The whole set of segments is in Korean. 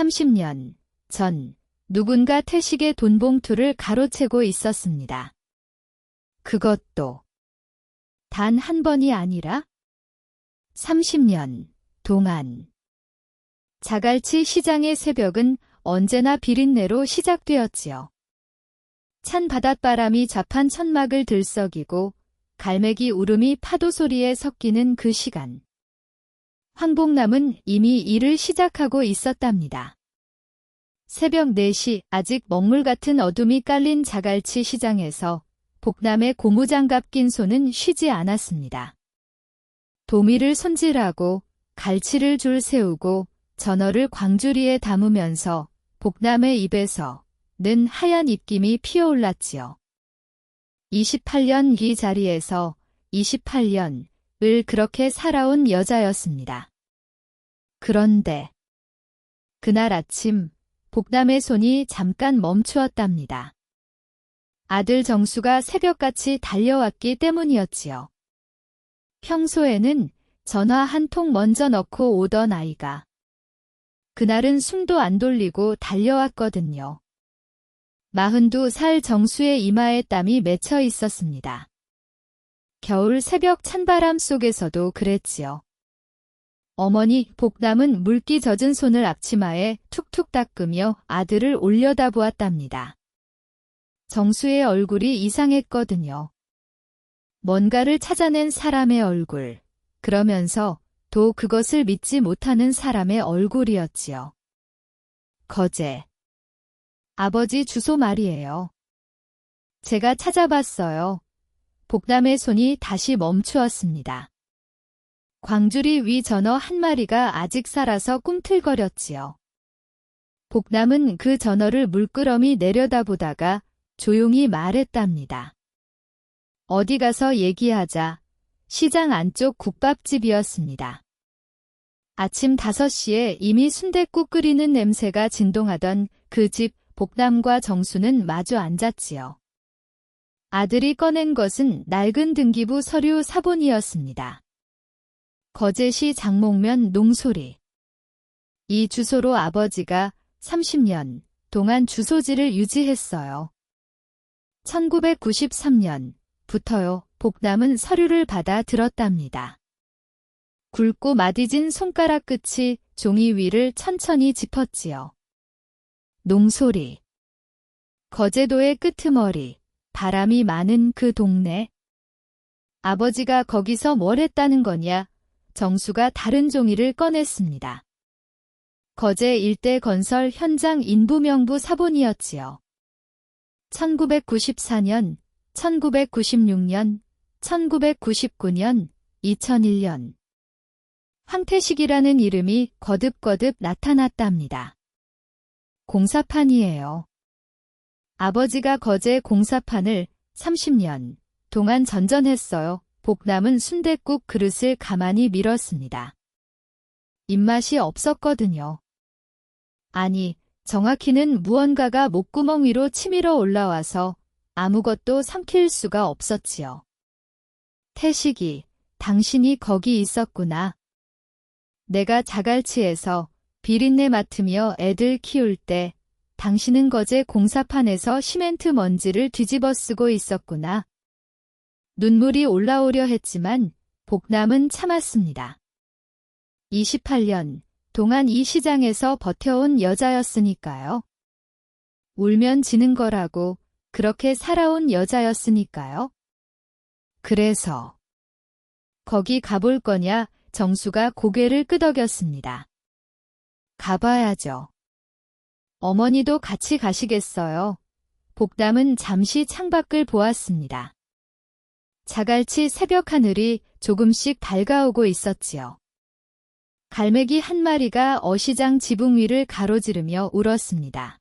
30년 전 누군가 태식의 돈봉투를 가로채고 있었습니다. 그것도 단 한 번이 아니라 30년 동안. 자갈치 시장의 새벽은 언제나 비린내로 시작되었지요. 찬 바닷바람이 좌판 천막을 들썩이고 갈매기 울음이 파도 소리에 섞이는 그 시간. 황복남은 이미 일을 시작하고 있었답니다. 새벽 4시 아직 먹물 같은 어둠이 깔린 자갈치 시장에서 복남의 고무장갑 낀 손은 쉬지 않았습니다. 도미를 손질하고 갈치를 줄 세우고 전어를 광주리에 담으면서 복남의 입에서 는 하얀 입김이 피어올랐지요. 28년 이 자리에서 28년을 그렇게 살아온 여자였습니다. 그런데 그날 아침 복남의 손이 잠깐 멈추었답니다. 아들 정수가 새벽같이 달려왔기 때문이었지요. 평소에는 전화 한 통 먼저 넣고 오던 아이가 그날은 숨도 안 돌리고 달려왔거든요. 42살 정수의 이마에 땀이 맺혀 있었습니다. 겨울 새벽 찬바람 속에서도 그랬지요. 어머니 복남은 물기 젖은 손을 앞치마에 툭툭 닦으며 아들을 올려다보았답니다. 정수의 얼굴이 이상했거든요. 뭔가를 찾아낸 사람의 얼굴, 그러면서 또 그것을 믿지 못하는 사람의 얼굴이었지요. 거제. 아버지 주소 말이에요. 제가 찾아봤어요. 복남의 손이 다시 멈추었습니다. 광주리 위 전어 한 마리가 아직 살아서 꿈틀거렸지요. 복남은 그 전어를 물끄러미 내려다보다가 조용히 말했답니다. 어디 가서 얘기하자. 시장 안쪽 국밥집이었습니다. 아침 5시에 이미 순댓국 끓이는 냄새가 진동하던 그 집 복남과 정수는 마주 앉았지요. 아들이 꺼낸 것은 낡은 등기부 서류 사본이었습니다. 거제시 장목면 농소리. 이 주소로 아버지가 30년 동안 주소지를 유지했어요. 1993년부터요. 복남은 서류를 받아 들었답니다. 굵고 마디진 손가락 끝이 종이 위를 천천히 짚었지요. 농소리. 거제도의 끄트머리, 바람이 많은 그 동네. 아버지가 거기서 뭘 했다는 거냐? 정수가 다른 종이를 꺼냈습니다. 거제 일대 건설 현장 인부명부 사본이었지요. 1994년, 1996년, 1999년, 2001년. 황태식이라는 이름이 거듭거듭 나타났답니다. 공사판이에요. 아버지가 거제 공사판을 30년 동안 전전했어요. 복남은 순댓국 그릇을 가만히 밀었습니다. 입맛이 없었거든요. 아니, 정확히는 무언가가 목구멍 위로 치밀어 올라와서 아무것도 삼킬 수가 없었지요. 태식이, 당신이 거기 있었구나. 내가 자갈치에서 비린내 맡으며 애들 키울 때 당신은 거제 공사판에서 시멘트 먼지를 뒤집어 쓰고 있었구나. 눈물이 올라오려 했지만 복남은 참았습니다. 28년 동안 이 시장에서 버텨온 여자였으니까요. 울면 지는 거라고 그렇게 살아온 여자였으니까요. 그래서 거기 가볼 거냐? 정수가 고개를 끄덕였습니다. 가봐야죠. 어머니도 같이 가시겠어요? 복남은 잠시 창밖을 보았습니다. 자갈치 새벽 하늘이 조금씩 밝아오고 있었지요. 갈매기 한 마리가 어시장 지붕 위를 가로지르며 울었습니다.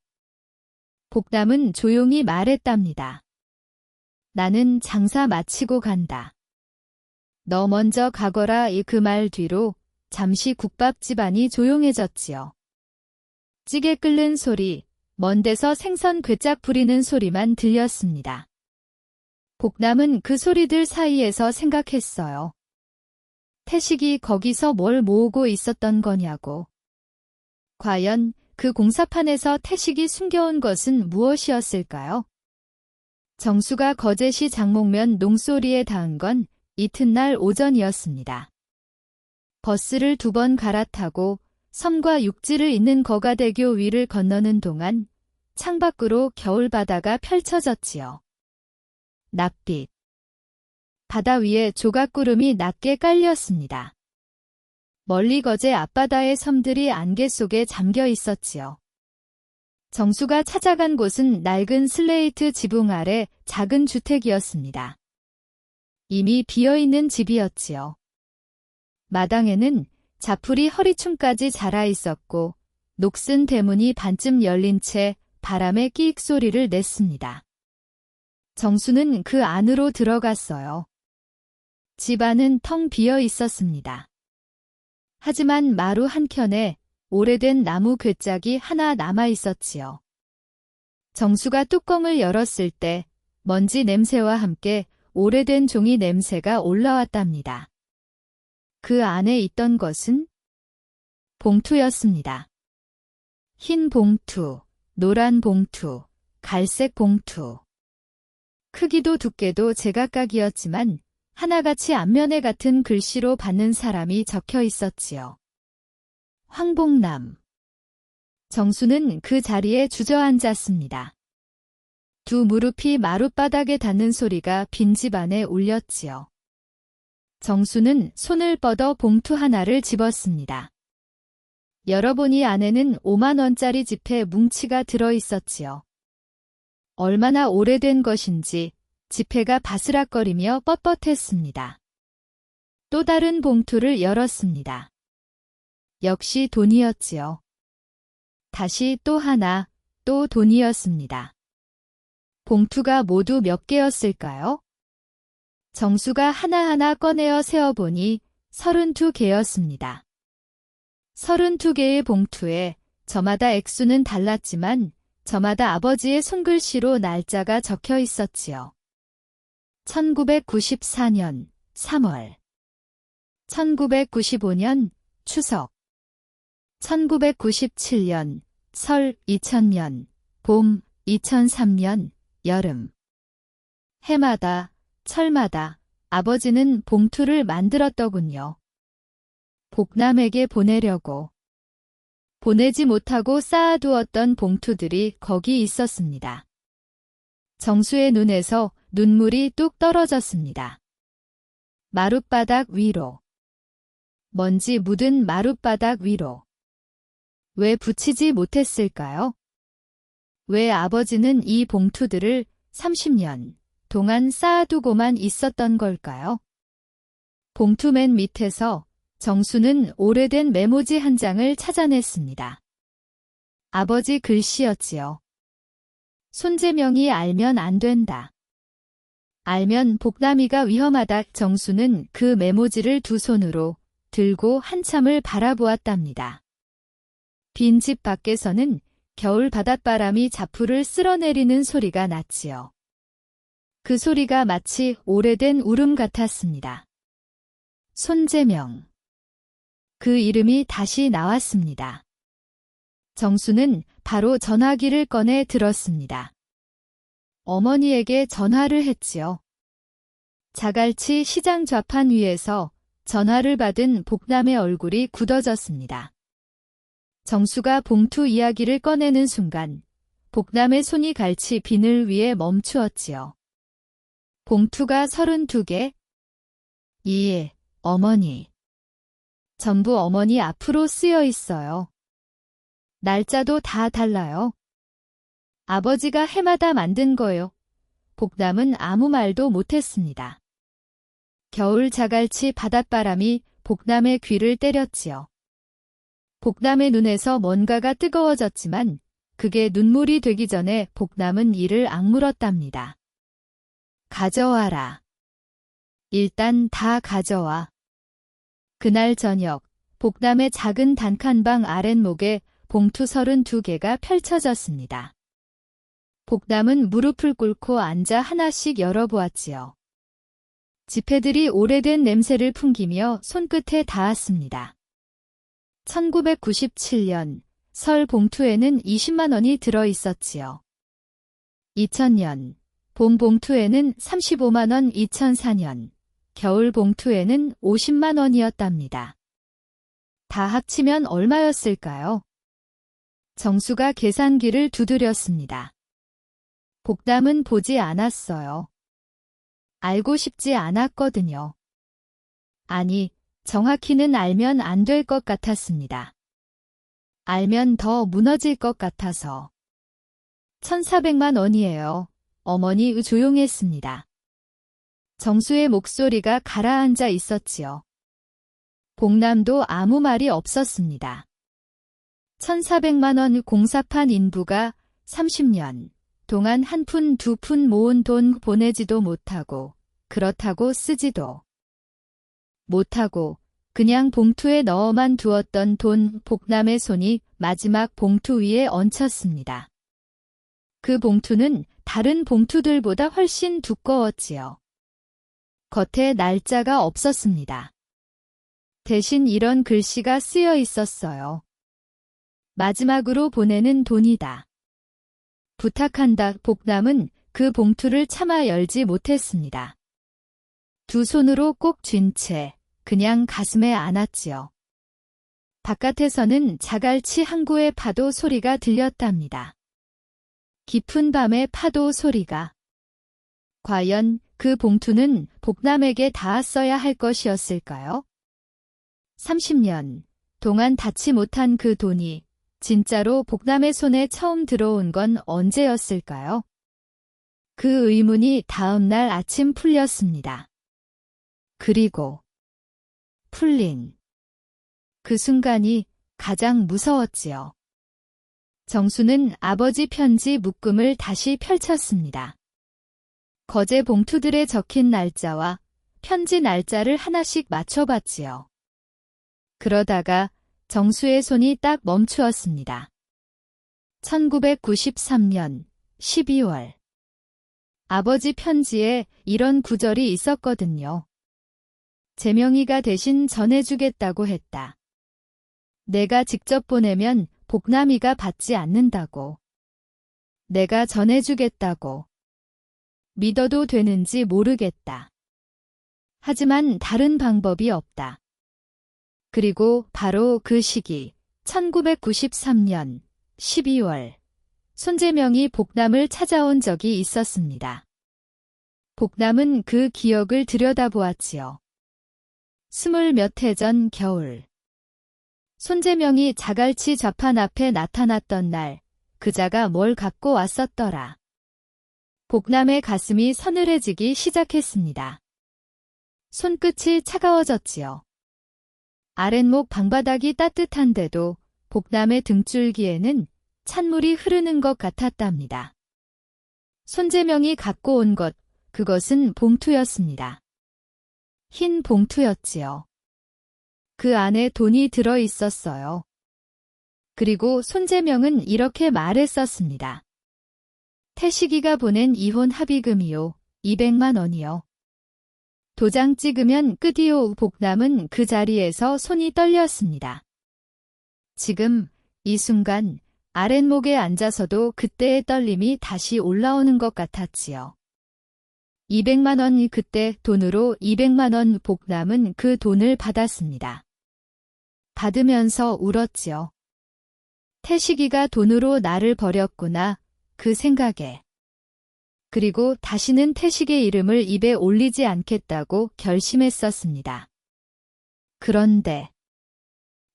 복남은 조용히 말했답니다. 나는 장사 마치고 간다. 너 먼저 가거라. 그 말 뒤로 잠시 국밥집 안이 조용해졌지요. 찌개 끓는 소리, 먼 데서 생선 괴짝 부리는 소리만 들렸습니다. 복남은 그 소리들 사이에서 생각했어요. 태식이 거기서 뭘 모으고 있었던 거냐고. 과연 그 공사판에서 태식이 숨겨온 것은 무엇이었을까요? 정수가 거제시 장목면 농소리에 닿은 건 이튿날 오전이었습니다. 버스를 2번 갈아타고 섬과 육지를 잇는 거가대교 위를 건너는 동안 창밖으로 겨울바다가 펼쳐졌지요. 낯빛. 바다 위에 조각구름이 낮게 깔렸습니다. 멀리 거제 앞바다의 섬들이 안개 속에 잠겨 있었지요. 정수가 찾아간 곳은 낡은 슬레이트 지붕 아래 작은 주택이었습니다. 이미 비어있는 집이었지요. 마당에는 자풀이 허리춤까지 자라 있었고 녹슨 대문이 반쯤 열린 채 바람에 끼익 소리를 냈습니다. 정수는 그 안으로 들어갔어요. 집 안은 텅 비어 있었습니다. 하지만 마루 한켠에 오래된 나무 괴짝이 하나 남아 있었지요. 정수가 뚜껑을 열었을 때 먼지 냄새와 함께 오래된 종이 냄새가 올라왔답니다. 그 안에 있던 것은 봉투였습니다. 흰 봉투, 노란 봉투, 갈색 봉투. 크기도 두께도 제각각이었지만 하나같이 앞면에 같은 글씨로 받는 사람이 적혀 있었지요. 황복남. 정수는 그 자리에 주저앉았습니다. 두 무릎이 마룻바닥에 닿는 소리가 빈집 안에 울렸지요. 정수는 손을 뻗어 봉투 하나를 집었습니다. 열어보니 안에는 5만 원짜리 지폐 뭉치가 들어 있었지요. 얼마나 오래된 것인지 지폐가 바스락거리며 뻣뻣했습니다. 또 다른 봉투를 열었습니다. 역시 돈이었지요. 다시 또 하나, 또 돈이었습니다. 봉투가 모두 몇 개였을까요? 정수가 하나하나 꺼내어 세어보니 32개였습니다. 32개의 봉투에 저마다 액수는 달랐지만 저마다 아버지의 손글씨로 날짜가 적혀 있었지요. 1994년 3월, 1995년 추석, 1997년 설, 2000년 봄, 2003년 여름. 해마다 철마다 아버지는 봉투를 만들었더군요. 복남에게 보내려고. 보내지 못하고 쌓아두었던 봉투들이 거기 있었습니다. 정수의 눈에서 눈물이 뚝 떨어졌습니다. 마룻바닥 위로. 먼지 묻은 마룻바닥 위로. 왜 붙이지 못했을까요? 왜 아버지는 이 봉투들을 30년 동안 쌓아두고만 있었던 걸까요? 봉투 맨 밑에서 정수는 오래된 메모지 한 장을 찾아냈습니다. 아버지 글씨였지요. 손재명이 알면 안 된다. 알면 복남이가 위험하다. 정수는 그 메모지를 두 손으로 들고 한참을 바라보았답니다. 빈집 밖에서는 겨울 바닷바람이 자풀을 쓸어내리는 소리가 났지요. 그 소리가 마치 오래된 울음 같았습니다. 손재명. 그 이름이 다시 나왔습니다. 정수는 바로 전화기를 꺼내 들었습니다. 어머니에게 전화를 했지요. 자갈치 시장 좌판 위에서 전화를 받은 복남의 얼굴이 굳어졌습니다. 정수가 봉투 이야기를 꺼내는 순간 복남의 손이 갈치 비늘 위에 멈추었지요. 봉투가 32개? 예, 어머니. 전부 어머니 앞으로 쓰여 있어요. 날짜도 다 달라요. 아버지가 해마다 만든 거요. 복남은 아무 말도 못했습니다. 겨울 자갈치 바닷바람이 복남의 귀를 때렸지요. 복남의 눈에서 뭔가가 뜨거워졌지만 그게 눈물이 되기 전에 복남은 이를 악물었답니다. 가져와라. 일단 다 가져와. 그날 저녁 복남의 작은 단칸방 아랫목에 봉투 32개가 펼쳐졌습니다. 복남은 무릎을 꿇고 앉아 하나씩 열어보았지요. 지폐들이 오래된 냄새를 풍기며 손끝에 닿았습니다. 1997년 설 봉투에는 20만 원이 들어 있었지요. 2000년 봄 봉투에는 35만 원, 2004년 겨울 봉투에는 50만 원이었답니다. 다 합치면 얼마였을까요? 정수가 계산기를 두드렸습니다. 복담은 보지 않았어요. 알고 싶지 않았거든요. 아니, 정확히는 알면 안 될 것 같았습니다. 알면 더 무너질 것 같아서. 1,400만 원이에요. 어머니 조용했습니다. 정수의 목소리가 가라앉아 있었지요. 복남도 아무 말이 없었습니다. 1,400만 원 공사판 인부가 30년 동안 한 푼 두 푼 모은 돈 보내지도 못하고 그렇다고 쓰지도 못하고 그냥 봉투에 넣어만 두었던 돈. 복남의 손이 마지막 봉투 위에 얹혔습니다. 그 봉투는 다른 봉투들보다 훨씬 두꺼웠지요. 겉에 날짜가 없었습니다. 대신 이런 글씨가 쓰여 있었어요. 마지막으로 보내는 돈이다. 부탁한다. 복남은 그 봉투를 차마 열지 못했습니다. 두 손으로 꼭 쥔 채 그냥 가슴에 안았지요. 바깥에서는 자갈치 항구의 파도 소리가 들렸답니다. 깊은 밤의 파도 소리가. 과연 그 봉투는 복남에게 닿았어야 할 것이었을까요? 30년 동안 닿지 못한 그 돈이 진짜로 복남의 손에 처음 들어온 건 언제였을까요? 그 의문이 다음 날 아침 풀렸습니다. 그리고 풀린 그 순간이 가장 무서웠지요. 정수는 아버지 편지 묶음을 다시 펼쳤습니다. 거제 봉투들에 적힌 날짜와 편지 날짜를 하나씩 맞춰봤지요. 그러다가 정수의 손이 딱 멈추었습니다. 1993년 12월. 아버지 편지에 이런 구절이 있었거든요. 재명이가 대신 전해주겠다고 했다. 내가 직접 보내면 복남이가 받지 않는다고. 내가 전해주겠다고. 믿어도 되는지 모르겠다. 하지만 다른 방법이 없다. 그리고 바로 그 시기 1993년 12월 손재명이 복남을 찾아온 적이 있었습니다. 복남은 그 기억을 들여다보았지요. 20몇 해 전 겨울. 손재명이 자갈치 좌판 앞에 나타났던 날 그자가 뭘 갖고 왔었더라. 복남의 가슴이 서늘해지기 시작했습니다. 손끝이 차가워졌지요. 아랫목 방바닥이 따뜻한데도 복남의 등줄기에는 찬물이 흐르는 것 같았답니다. 손재명이 갖고 온 것, 그것은 봉투였습니다. 흰 봉투였지요. 그 안에 돈이 들어 있었어요. 그리고 손재명은 이렇게 말했었습니다. 태식이가 보낸 이혼 합의금이요. 200만 원이요. 도장 찍으면 끝이요. 복남은 그 자리에서 손이 떨렸습니다. 지금 이 순간 아랫목에 앉아서도 그때의 떨림이 다시 올라오는 것 같았지요. 200만 원. 그때 돈으로 200만 원. 복남은 그 돈을 받았습니다. 받으면서 울었지요. 태식이가 돈으로 나를 버렸구나. 그 생각에. 그리고 다시는 태식의 이름을 입에 올리지 않겠다고 결심했었습니다. 그런데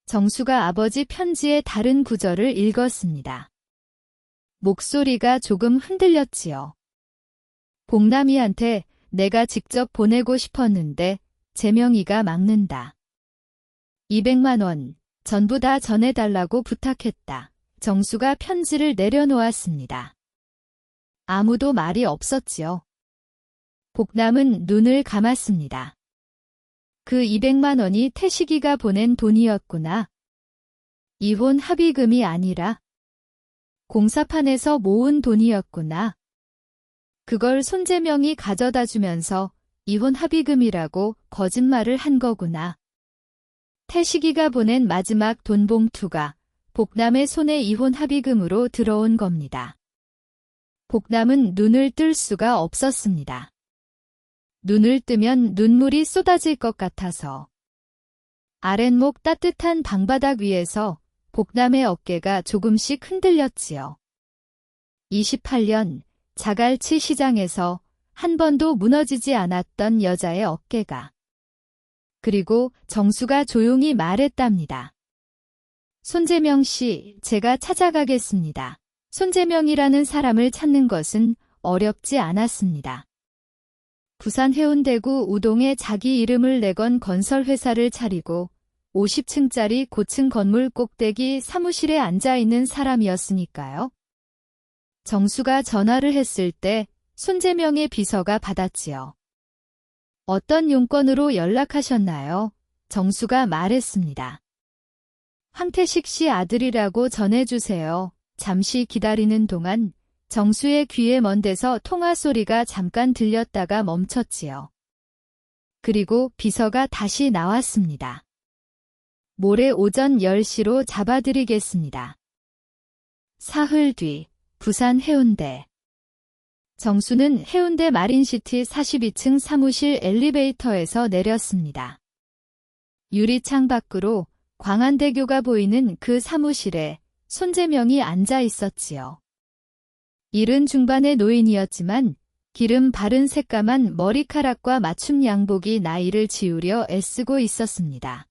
정수가 아버지 편지의 다른 구절을 읽었습니다. 목소리가 조금 흔들렸지요. 복남이한테 내가 직접 보내고 싶었는데 재명이가 막는다. 200만 원 전부 다 전해달라고 부탁했다. 정수가 편지를 내려놓았습니다. 아무도 말이 없었지요. 복남은 눈을 감았습니다. 그 200만 원이 태식이가 보낸 돈이었구나. 이혼 합의금이 아니라 공사판에서 모은 돈이었구나. 그걸 손재명이 가져다 주면서 이혼 합의금이라고 거짓말을 한 거구나. 태식이가 보낸 마지막 돈 봉투가 복남의 손에 이혼 합의금으로 들어온 겁니다. 복남은 눈을 뜰 수가 없었습니다. 눈을 뜨면 눈물이 쏟아질 것 같아서. 아랫목 따뜻한 방바닥 위에서 복남의 어깨가 조금씩 흔들렸지요. 28년 자갈치 시장에서 한 번도 무너지지 않았던 여자의 어깨가. 그리고 정수가 조용히 말했답니다. 손재명 씨, 제가 찾아가겠습니다. 손재명이라는 사람을 찾는 것은 어렵지 않았습니다. 부산 해운대구 우동에 자기 이름을 내건 건설회사를 차리고 50층짜리 고층 건물 꼭대기 사무실에 앉아 있는 사람이었으니까요. 정수가 전화를 했을 때 손재명의 비서가 받았지요. 어떤 용건으로 연락하셨나요? 정수가 말했습니다. 황태식 씨 아들이라고 전해주세요. 잠시 기다리는 동안 정수의 귀에 먼 데서 통화 소리가 잠깐 들렸다가 멈췄지요. 그리고 비서가 다시 나왔습니다. 모레 오전 10시로 잡아드리겠습니다. 사흘 뒤 부산 해운대. 정수는 해운대 마린시티 42층 사무실 엘리베이터에서 내렸습니다. 유리창 밖으로 광안대교가 보이는 그 사무실에 손재명이 앉아 있었지요. 70 중반의 노인이었지만 기름 바른 새까만 머리카락과 맞춤 양복이 나이를 지우려 애쓰고 있었습니다.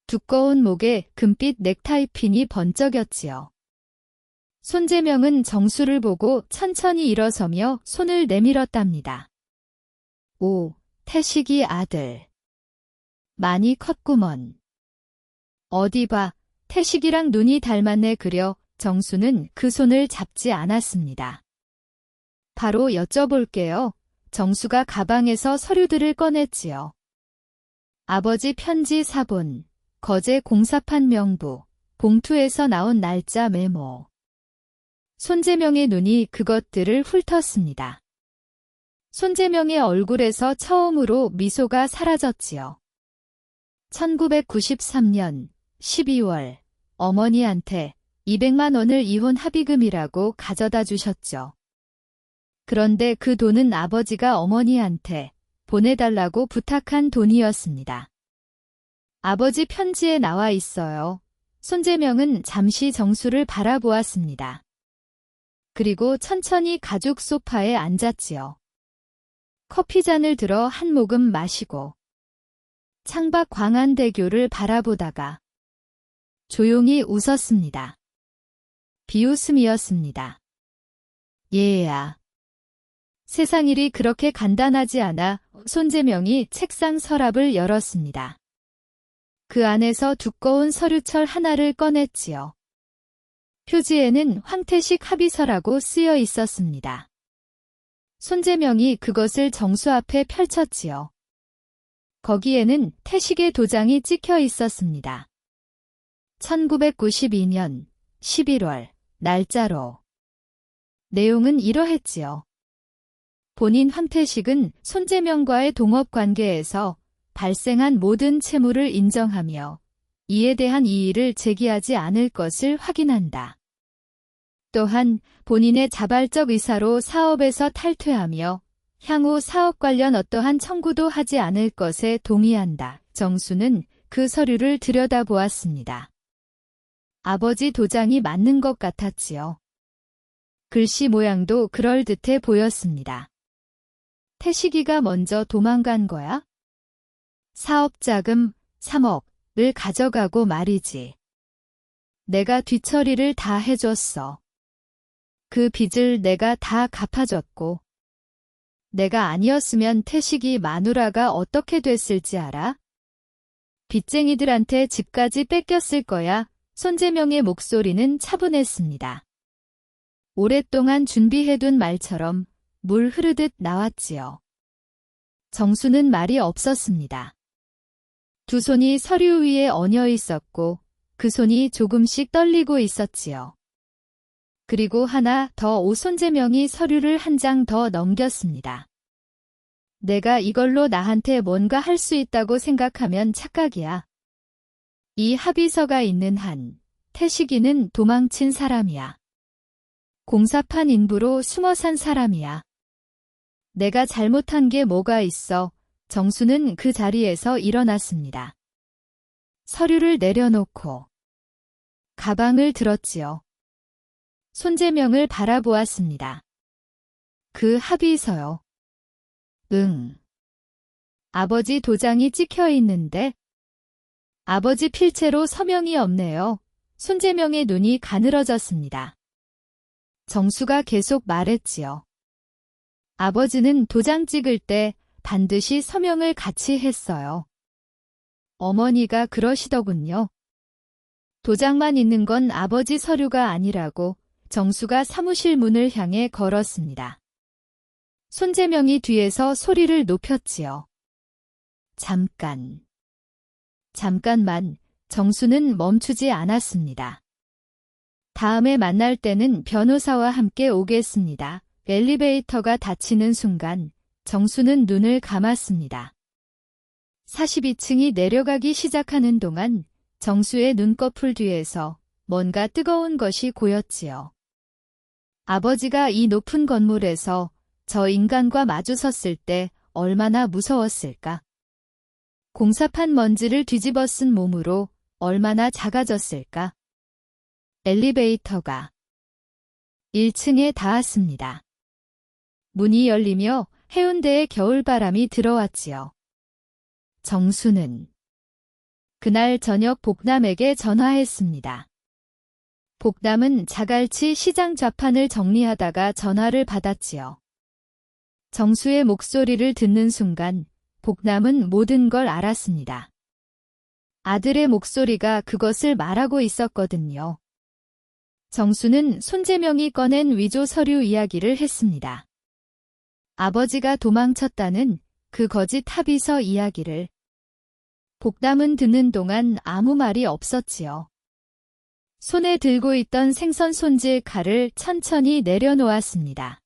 두꺼운 목에 금빛 넥타이핀이 번쩍였지요. 손재명은 정수를 보고 천천히 일어서며 손을 내밀었답니다. 오, 태식이 아들. 많이 컸구먼. 어디 봐, 태식이랑 눈이 닮았네. 그려 정수는 그 손을 잡지 않았습니다. 바로 여쭤볼게요. 정수가 가방에서 서류들을 꺼냈지요. 아버지 편지 사본, 거제 공사판 명부, 봉투에서 나온 날짜 메모. 손재명의 눈이 그것들을 훑었습니다. 손재명의 얼굴에서 처음으로 미소가 사라졌지요. 1993년 12월 어머니한테 200만 원을 이혼 합의금이라고 가져다 주셨죠. 그런데 그 돈은 아버지가 어머니한테 보내달라고 부탁한 돈이었습니다. 아버지 편지에 나와 있어요. 손재명은 잠시 정수를 바라보았습니다. 그리고 천천히 가죽 소파에 앉았지요. 커피잔을 들어 한 모금 마시고 창밖 광안대교를 바라보다가 조용히 웃었습니다. 비웃음이었습니다. 얘야. 세상 일이 그렇게 간단하지 않아. 손재명이 책상 서랍을 열었습니다. 그 안에서 두꺼운 서류철 하나를 꺼냈지요. 표지에는 황태식 합의서라고 쓰여 있었습니다. 손재명이 그것을 정수 앞에 펼쳤지요. 거기에는 태식의 도장이 찍혀 있었습니다. 1992년 11월 날짜로. 내용은 이러했지요. 본인 황태식은 손재명과의 동업관계에서 발생한 모든 채무를 인정하며 이에 대한 이의를 제기하지 않을 것을 확인한다. 또한 본인의 자발적 의사로 사업에서 탈퇴하며 향후 사업 관련 어떠한 청구도 하지 않을 것에 동의한다. 정수는 그 서류를 들여다보았습니다. 아버지 도장이 맞는 것 같았지요. 글씨 모양도 그럴듯해 보였습니다. 태식이가 먼저 도망간 거야? 사업자금 3억을 가져가고 말이지. 내가 뒤처리를 다 해줬어. 그 빚을 내가 다 갚아줬고. 내가 아니었으면 태식이 마누라가 어떻게 됐을지 알아? 빚쟁이들한테 집까지 뺏겼을 거야. 손재명의 목소리는 차분했습니다. 오랫동안 준비해둔 말처럼 물 흐르듯 나왔지요. 정수는 말이 없었습니다. 두 손이 서류 위에 얹어 있었고 그 손이 조금씩 떨리고 있었지요. 그리고 하나 더 손재명이 서류를 한 장 더 넘겼습니다. 내가 이걸로 나한테 뭔가 할 수 있다고 생각하면 착각이야. 이 합의서가 있는 한 태식이는 도망친 사람이야. 공사판 인부로 숨어 산 사람이야. 내가 잘못한 게 뭐가 있어? 정수는 그 자리에서 일어났습니다. 서류를 내려놓고 가방을 들었지요. 손재명을 바라보았습니다. 그 합의서요. 응. 아버지 도장이 찍혀 있는데 아버지 필체로 서명이 없네요. 손재명의 눈이 가늘어졌습니다. 정수가 계속 말했지요. 아버지는 도장 찍을 때 반드시 서명을 같이 했어요. 어머니가 그러시더군요. 도장만 있는 건 아버지 서류가 아니라고 정수가 사무실 문을 향해 걸었습니다. 손재명이 뒤에서 소리를 높였지요. 잠깐만 정수는 멈추지 않았습니다. 다음에 만날 때는 변호사와 함께 오겠습니다. 엘리베이터가 닫히는 순간 정수는 눈을 감았습니다. 42층이 내려가기 시작하는 동안 정수의 눈꺼풀 뒤에서 뭔가 뜨거운 것이 고였지요. 아버지가 이 높은 건물에서 저 인간과 마주섰을 때 얼마나 무서웠을까? 공사판 먼지를 뒤집어 쓴 몸으로 얼마나 작아졌을까? 엘리베이터가 1층에 닿았습니다. 문이 열리며 해운대의 겨울바람이 들어왔지요. 정수는 그날 저녁 복남에게 전화했습니다. 복남은 자갈치 시장 좌판을 정리하다가 전화를 받았지요. 정수의 목소리를 듣는 순간 복남은 모든 걸 알았습니다. 아들의 목소리가 그것을 말하고 있었거든요. 정수는 손재명이 꺼낸 위조 서류 이야기를 했습니다. 아버지가 도망쳤다는 그 거짓 합의서 이야기를. 복담은 듣는 동안 아무 말이 없었지요. 손에 들고 있던 생선 손질 칼을 천천히 내려놓았습니다.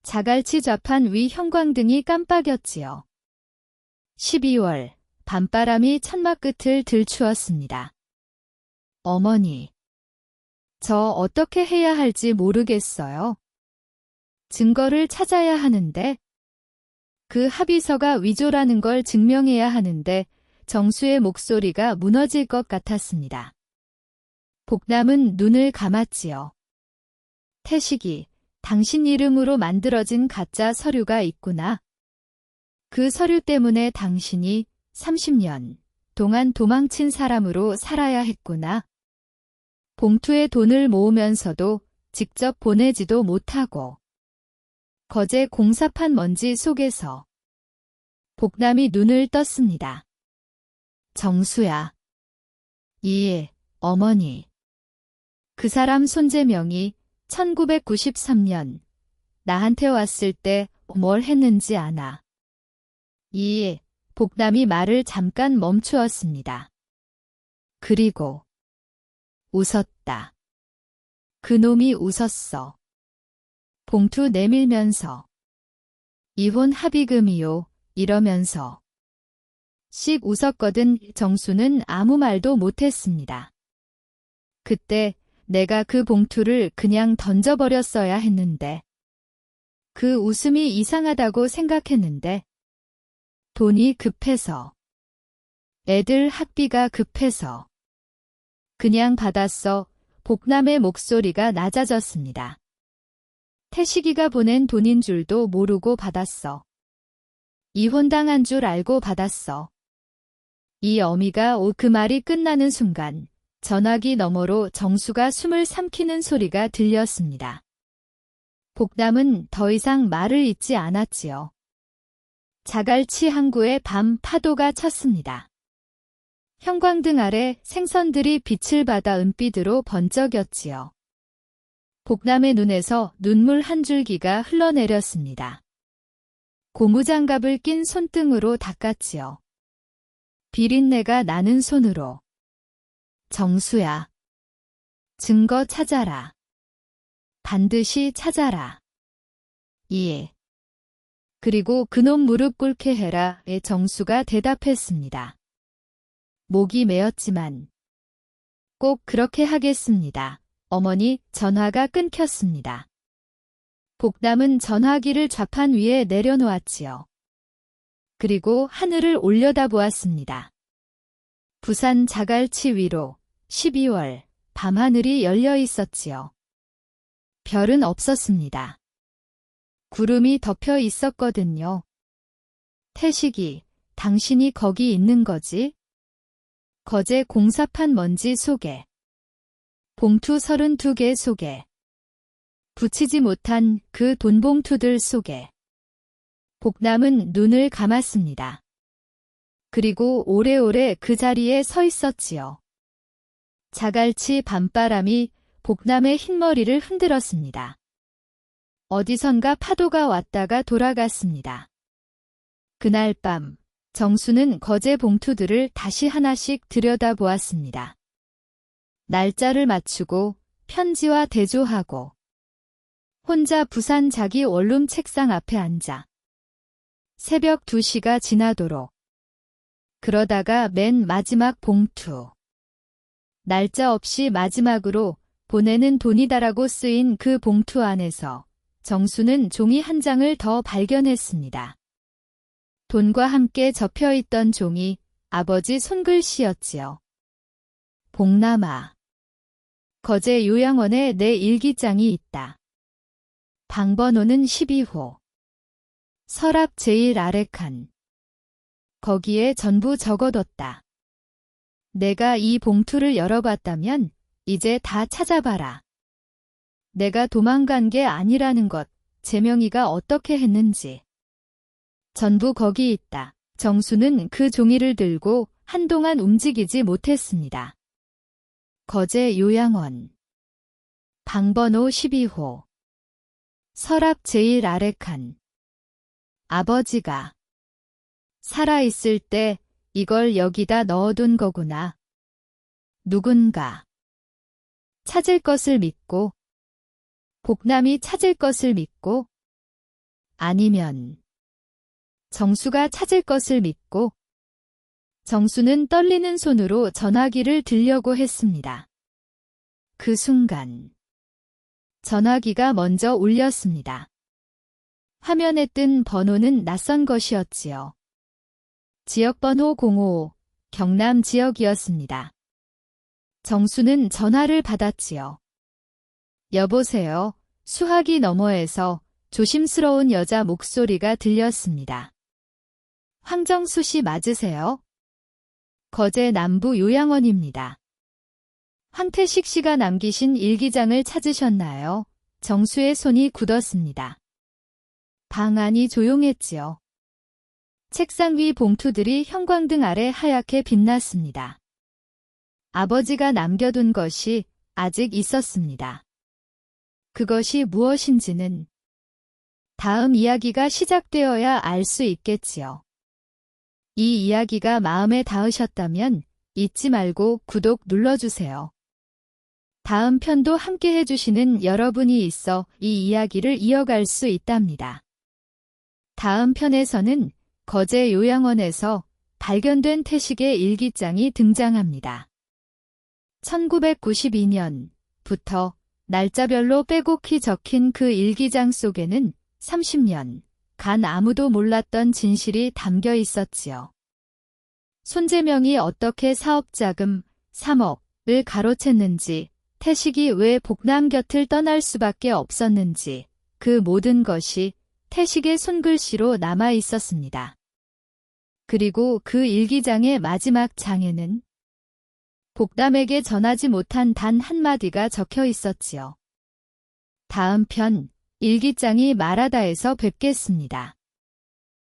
자갈치 좌판 위 형광등이 깜빡였지요. 12월, 밤바람이 천막 끝을 들추었습니다. 어머니, 저 어떻게 해야 할지 모르겠어요. 증거를 찾아야 하는데, 그 합의서가 위조라는 걸 증명해야 하는데 정수의 목소리가 무너질 것 같았습니다. 복남은 눈을 감았지요. 태식이, 당신 이름으로 만들어진 가짜 서류가 있구나. 그 서류 때문에 당신이 30년 동안 도망친 사람으로 살아야 했구나. 봉투에 돈을 모으면서도 직접 보내지도 못하고. 거제 공사판 먼지 속에서 복남이 눈을 떴습니다. 정수야. 예, 어머니. 그 사람 손재명이 1993년 나한테 왔을 때 뭘 했는지 아나. 예, 복남이 말을 잠깐 멈추었습니다. 그리고 웃었다. 그놈이 웃었어. 봉투 내밀면서 이혼 합의금이요 이러면서 씩 웃었거든. 정수는 아무 말도 못했습니다. 그때 내가 그 봉투를 그냥 던져버렸어야 했는데 그 웃음이 이상하다고 생각했는데 돈이 급해서 애들 학비가 급해서 그냥 받았어. 복남의 목소리가 낮아졌습니다. 태식이가 보낸 돈인 줄도 모르고 받았어. 이혼당한 줄 알고 받았어. 이 어미가 그 말이 끝나는 순간 전화기 너머로 정수가 숨을 삼키는 소리가 들렸습니다. 복남은 더 이상 말을 잇지 않았지요. 자갈치 항구에 밤 파도가 쳤습니다. 형광등 아래 생선들이 빛을 받아 은빛으로 번쩍였지요. 복남의 눈에서 눈물 한 줄기가 흘러내렸습니다. 고무장갑을 낀 손등으로 닦았지요. 비린내가 나는 손으로. 정수야. 증거 찾아라. 반드시 찾아라. 예. 그리고 그놈 무릎 꿇게 해라.에 정수가 대답했습니다. 목이 메었지만 꼭 그렇게 하겠습니다. 어머니, 전화가 끊겼습니다. 복남은 전화기를 좌판 위에 내려놓았지요. 그리고 하늘을 올려다보았습니다. 부산 자갈치 위로 12월 밤하늘이 열려 있었지요. 별은 없었습니다. 구름이 덮여 있었거든요. 태식이, 당신이 거기 있는 거지? 거제 공사판 먼지 속에, 봉투 32개 속에, 붙이지 못한 그 돈봉투들 속에. 복남은 눈을 감았습니다. 그리고 오래오래 그 자리에 서 있었지요. 자갈치 밤바람이 복남의 흰머리를 흔들었습니다. 어디선가 파도가 왔다가 돌아갔습니다. 그날 밤, 정수는 거제 봉투들을 다시 하나씩 들여다보았습니다. 날짜를 맞추고 편지와 대조하고 혼자 부산 자기 원룸 책상 앞에 앉아 새벽 2시가 지나도록. 그러다가 맨 마지막 봉투. 날짜 없이 마지막으로 보내는 돈이다라고 쓰인 그 봉투 안에서 정수는 종이 한 장을 더 발견했습니다. 돈과 함께 접혀있던 종이 아버지 손글씨였지요. 복남아. 거제 요양원에 내 일기장이 있다. 방번호는 12호. 서랍 제일 아래 칸. 거기에 전부 적어뒀다. 내가 이 봉투를 열어봤다면 이제 다 찾아봐라. 내가 도망간 게 아니라는 것, 재명이가 어떻게 했는지. 전부 거기 있다. 정수는 그 종이를 들고 한동안 움직이지 못했습니다. 거제 요양원. 방번호 12호. 서랍 제일 아래 칸. 아버지가 살아있을 때 이걸 여기다 넣어둔 거구나. 누군가 찾을 것을 믿고, 복남이 찾을 것을 믿고, 아니면 정수가 찾을 것을 믿고. 정수는 떨리는 손으로 전화기를 들려고 했습니다. 그 순간 전화기가 먼저 울렸습니다. 화면에 뜬 번호는 낯선 것이었지요. 지역번호 055, 경남 지역이었습니다. 정수는 전화를 받았지요. 여보세요. 수화기 너머에서 조심스러운 여자 목소리가 들렸습니다. 황정수 씨 맞으세요? 거제 남부 요양원입니다. 황태식 씨가 남기신 일기장을 찾으셨나요? 정수의 손이 굳었습니다. 방 안이 조용했지요. 책상 위 봉투들이 형광등 아래 하얗게 빛났습니다. 아버지가 남겨둔 것이 아직 있었습니다. 그것이 무엇인지는 다음 이야기가 시작되어야 알 수 있겠지요. 이 이야기가 마음에 닿으셨다면 잊지 말고 구독 눌러주세요. 다음 편도 함께 해주시는 여러분이 있어 이 이야기를 이어갈 수 있답니다. 다음 편에서는 거제 요양원에서 발견된 태식의 일기장이 등장합니다. 1992년부터 날짜별로 빼곡히 적힌 그 일기장 속에는 30년간 아무도 몰랐던 진실이 담겨 있었지요. 손재명이 어떻게 사업자금 3억을 가로챘는지, 태식이 왜 복남 곁을 떠날 수밖에 없었는지, 그 모든 것이 태식의 손글씨로 남아 있었습니다. 그리고 그 일기장의 마지막 장에는 복남에게 전하지 못한 단 한마디가 적혀 있었지요. 다음 편 일기장이 말하다에서 뵙겠습니다.